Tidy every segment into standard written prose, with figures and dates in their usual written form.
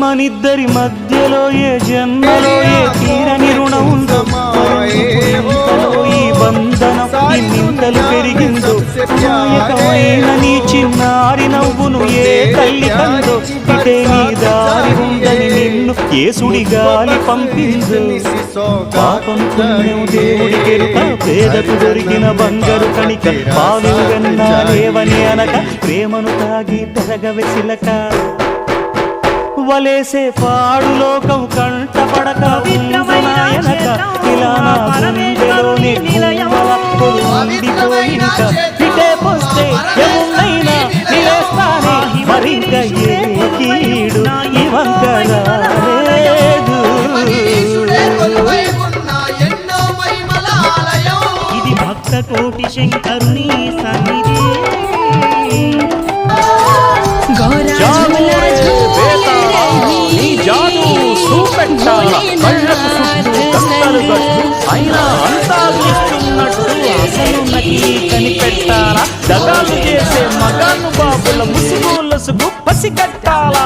మనిద్దరి మధ్యలో ఏ జన్మలో ఏ తీరని రుణం ఉందో, ఈ బంధనం ఇన్నింతలు పెరిగిందో, నాయకమైన నీ చిన్నారి నవ్వును ఏ తల్లి కందో, ఇదే నీ దారి ఉందని నిన్ను ఏసుడి గాలి పంపిందో. పాపం పుణ్యం దేవుడి కెరుక, పేదకు దొరికిన బంగారు కణిక, పాలు వెన్నా లేవని అనక, ప్రేమను తాగి పెరగవెసిలక, వలేసే పాడు లోకం కంటపడక నాయనక, ఇలా నా గుండెలోని గుమ్మలప్పులు ఉండిపోయినక, ఇటే పోస్తే ఎమున్నైనా నిలేస్తానే, మరింక ఏ కీడు ఇవంకరాలేదు. ఇది భక్త కోటి శంకరుని సన్నిధి. అయినా అంతా ఇస్తున్నట్టు అసలు నకిలీ కనిపెట్టాలా, దగాలు చేసే మగాను బాబుల ముసుగు పసిగట్టాలా.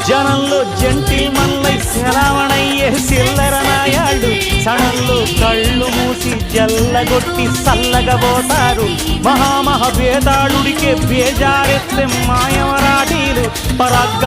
జనంలో జంటిల్మన్లై శరవణయ్యే చిల్లర నాయాళ్ళు, సడన్లో కళ్ళు మూసి జల్లగొట్టి సల్లగబోతారు. మహామహ వేదాళుడికే బేజారెత్తే మాయవరాటీలు పరాగ్గ